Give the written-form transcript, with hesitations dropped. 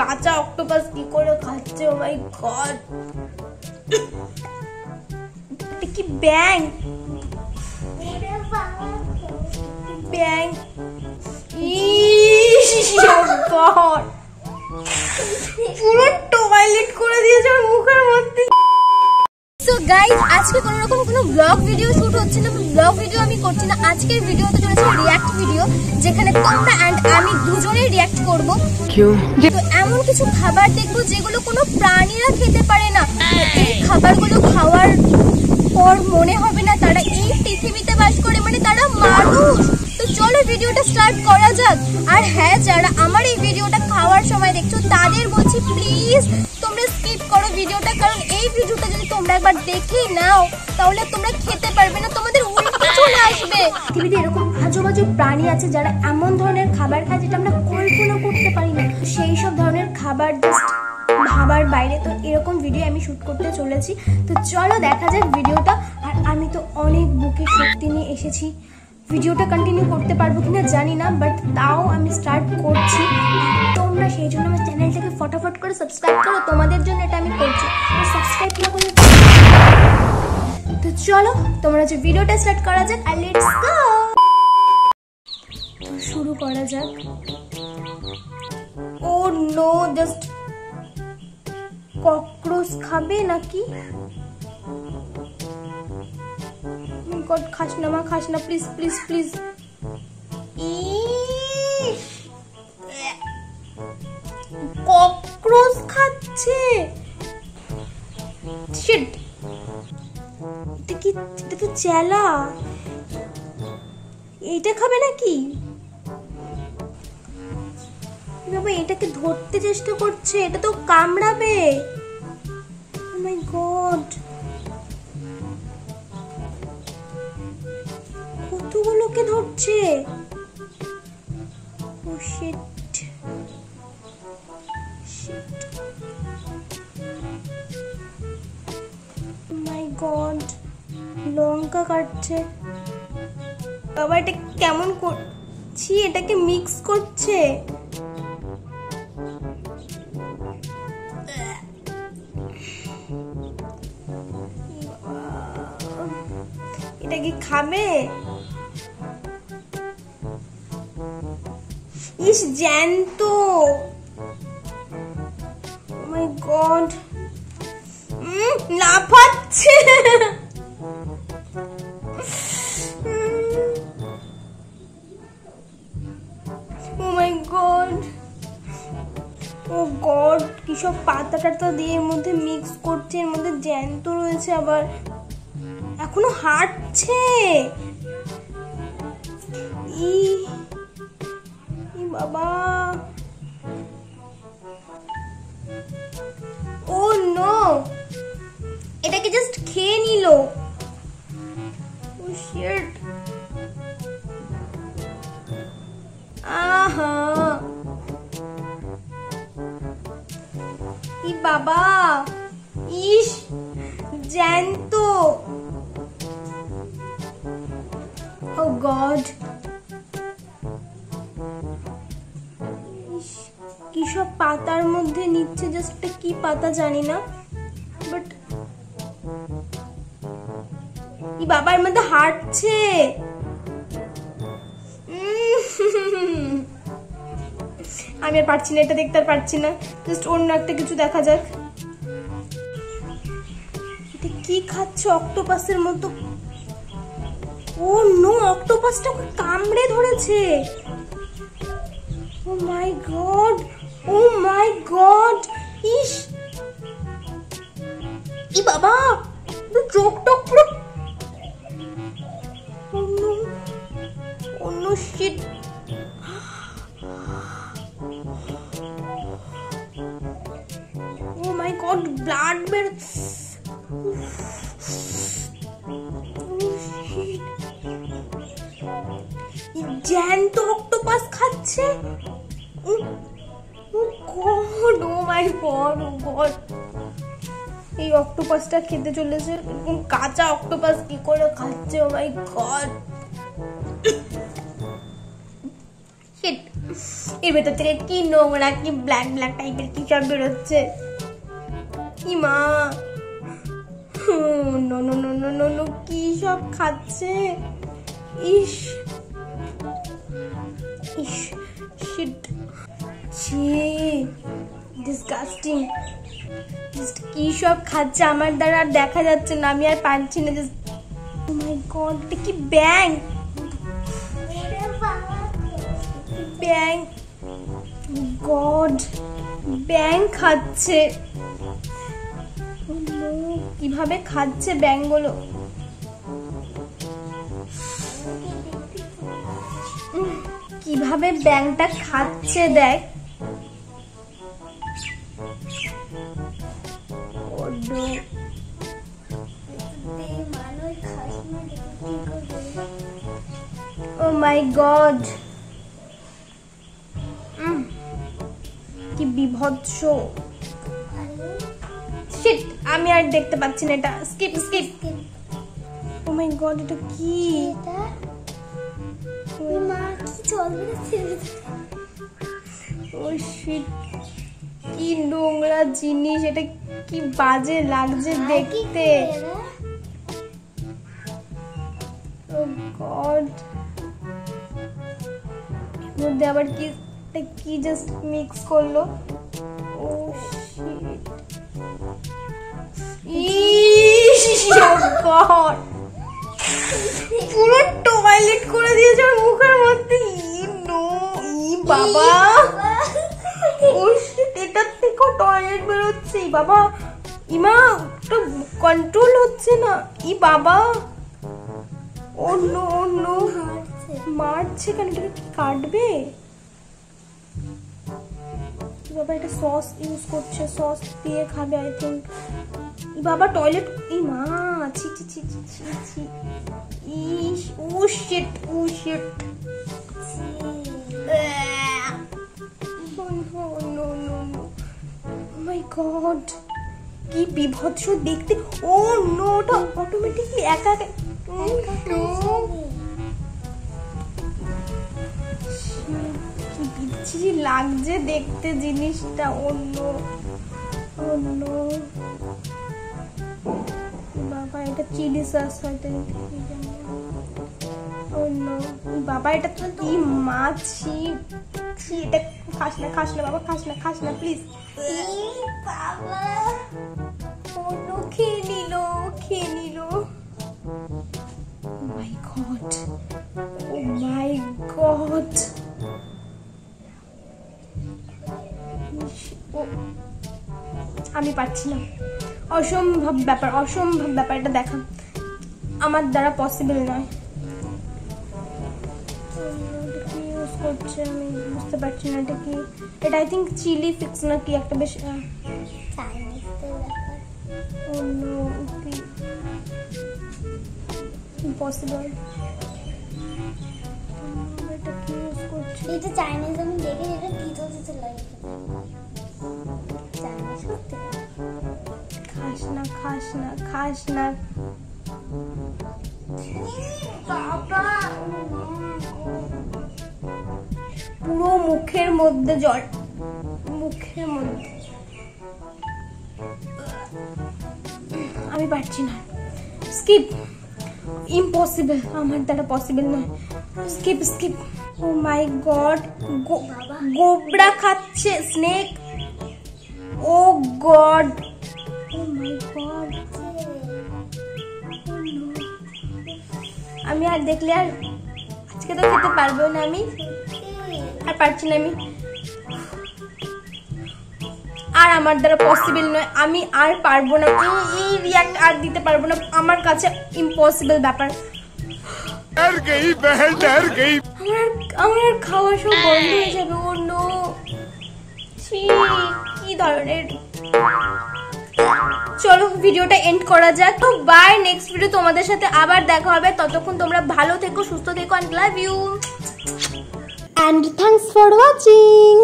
কাঁচা অক্টোপাস কি করে খাচ্ছে? ও মাই গড, কি ব্যাং ব্যাং, পুরো টয়লেট করে দিয়েছে ওর মুখের মধ্যে। সো গাইস, আজকে কোনো রকম কোনো ব্লগ ভিডিও শুট হচ্ছে না, ব্লগ ভিডিও আমি করছি না। আজকের ভিডিও হতে চলেছে রিঅ্যাক্ট ভিডিও, যেখানে তোমরা এন্ড আমি দুজনেই রিঅ্যাক্ট করব। তো এমন কিছু খাবার দেখবো যেগুলো কোনো প্রাণীরা খেতে পারে না। এই খাবারগুলো খাওয়ার পর মনে হবে না তারা এই পৃথিবীতে বাস করে, মানে তারা মানুষ। তো চলো ভিডিওটা স্টার্ট করা যাক। আর হ্যাঁ, যারা আমার এই ভিডিওটা খাওয়ার সময় দেখছো তাদের বলছি প্লিজ তোমরা স্কিপ করো ভিডিওটা, কারণ এই ভিডিওটা যদি তোমরা একবার দেখেই নাও তাহলে তোমরা খেতে পারবে না, তোমাদের উল্টো চলে আসবে। পৃথিবীতে এরকম আজব আজব প্রাণী আছে যারা এমন ধরনের খাবার খায় যেটা আমরা কল্পনা করতে পারি না। সেই সব ধরনের খাবার জাস্ট ভাবার বাইরে। তো এরকম ভিডিও আমি শুট করতে চলেছি। তো চলো দেখা যাক ভিডিওটা। আর আমি তো অনেক বুকে শক্তি নিয়ে এসেছি, ভিডিওটা কন্টিনিউ করতে পারবো কিনা জানি না, বাট তাও আমি স্টার্ট করছি। তোমরা সেই জন্য আমার চ্যানেলটাকে ফটাফট করে সাবস্ক্রাইব করো, তোমাদের জন্য এটা আমি করছি। সাবস্ক্রাইব না করলে তো চলো তোমরা যে ভিডিওটা স্টার্ট করা যাক। আর লেটস গো, তো শুরু করা যাক। ও নো, জাস্ট ককরোচ খাবে নাকি? গড, খাস না মা, খাস না প্লিজ প্লিজ প্লিজ। ককরোচ খাচ্ছে, শিট। এটা কি? এটা তো চেলা। এইটা খাবে নাকি? বাবা, এটাকে ধরতে চেষ্টা করছে, এটা তো কামড়াবে। ও মাই গড, কতগুলোকে ধরছে। ও শিট শিট, মাই গড, লঙ্কা কাটছে। বাবা, এটা কেমন করছি? এটাকে মিক্স করছে। এটা কি খাবে? ইস, জ্যান্ত। ও মাই গড, লাফাচ্ছে। ও মাই গড, ও গড, কি সব পাতা টাতা দিয়ে এর মধ্যে মিক্স করছে, এর মধ্যে জ্যান্ত রয়েছে, আবার এখনো হাঁটছে। ই বাবা, ও নো, এটাকে জাস্ট খেয়ে নিল। ও শিট, আহা, ই বাবা, ইস, জ্যান্ত। ও গড, কি সব পাতার মধ্যে নিচ্ছে, জাস্ট কি পাতা জানি না, বাট এই বাবার মধ্যে হাঁটছে। আমি আর পারছি না, এটা দেখতে আর পারছি না, জাস্ট অন্য একটা কিছু দেখা যাক। এটা কি খাচ্ছে? অক্টোপাসের মতো। ও নো, অক্টোপাসটা কামড়ে ধরেছে। ও my god, oh my god, ইস, ই বাবা, চোখ টোক পুরো। অন্য sheet, O my god, blood বের। জ্যান্ত অক্টোপাস খাচ্ছে। ও god, oh my god, O god, এই অক্টোপাসটা খেতে চলেছে। কাঁচা অক্টোপাস কি করে খাচ্ছে? ও মাই গড, শিট। এর ভেতর থেকে কি নোংরা, কি ব্ল্যাক ব্ল্যাক টাইপের কি সব বেরোচ্ছে। কি মা, no no no no no no, কি সব খাচ্ছে। ইস ইস, শিট, ছি, ডিসগাস্টিং। কি সব খাচ্ছে, আমার দ্বারা আর দেখা যাচ্ছে না, আমি আর পারছি না। ও মাই গড, এটা কি ব্যাং? ব্যাং, গড, ব্যাং খাচ্ছে। কিভাবে খাচ্ছে ব্যাংগুলো? কিভাবে ব্যাংটা খাচ্ছে দেখ। ও মাই গড, কি বিভৎস। শিট, আমি আর দেখতে পাচ্ছি না এটা। Skip skip. Oh my god, এটা কি? মা কি জল বেরোচ্ছে। ও শিট, কি নোংরা জিনিস এটা, কি বাজে লাগছে দেখতে। ও গড, এর মধ্যে আবার কি জাস্ট মিক্স করলো। ও শিট, পুরো টয়লেট করে দিয়েছে ওর মুখের মধ্যে। বাবা, ও শিট, এটার থেকেও টয়লেট বেরোচ্ছে। বাবা, ইমা, তো কন্ট্রোল হচ্ছে না। ই বাবা, ও নো নো, মারছে কেন? এটাকে কি কাটবে? বাবা, এটা সস ইউজ করছে, সস দিয়ে খাবে আই থিঙ্ক। বাবা, টয়লেট, ই মা, ছি ছি ছি ছি ছি ছি, ইস, oh shit, oh shit, no no no no, my god, কি বিভৎস দেখতে। ও নো, ওটা অটোমেটিকলি একা একা। কি বিচ্ছিরি লাগছে দেখতে জিনিসটা। অন্য অন্য, বাবা, এটা চিলি সস হয়তো। অন্য, বাবা, এটা তো কি মাছি। এটা খাস না, খাস না বাবা, খাস না, খাস না প্লিজ। বাবা, অন্য খেয়ে নিল, খেয়ে নিল। মাই গড, ও মাই গড, আমি পারছি না। অসম্ভব ব্যাপার, অসম্ভব ব্যাপার। এটা দেখা আমার দ্বারা পসিবল নয়। ইউজ করছে আমি বুঝতে পারছি না এটা কি। এটা আই থিঙ্ক চিলি ফিক্স না কি একটা, বেশ ইম্পসিবল। এটা কি ইউজ করছে? এটা চাইনিজ, আমি দেখে এটা কি চলছে লাগে। চাইনিজ করতে খাস না, খাস না, খাস না বাবা। পুরো মুখের মধ্যে জল, মুখের মধ্যে। আমি পারছি না। স্কিপ, ইম্পসিবল, আমার দ্বারা পসিবল নয়। Skip skip. Oh my god, গোবরা খাচ্ছে, snake. Oh god, oh my god, আমি আর দেখলে আর আজকে তো খেতে পারবো না। আমি আর পারছি না। আমি আর আমার দ্বারা পসিবল নয়। আমি আর পারবো না, এই রিঅ্যাক্ট আর দিতে পারবো না। আমার কাছে ইম্পসিবল ব্যাপার। আমার খাওয়া সব বন্ধ হয়ে যাবে। ও নো, কি ধরনের। চলো ভিডিওটা এন্ড করা যাক। তো বাই, নেক্সট ভিডিও তোমাদের সাথে আবার দেখা হবে। ততক্ষণ তোমরা ভালো থেকো, সুস্থ থেকো, and love you and thanks for watching.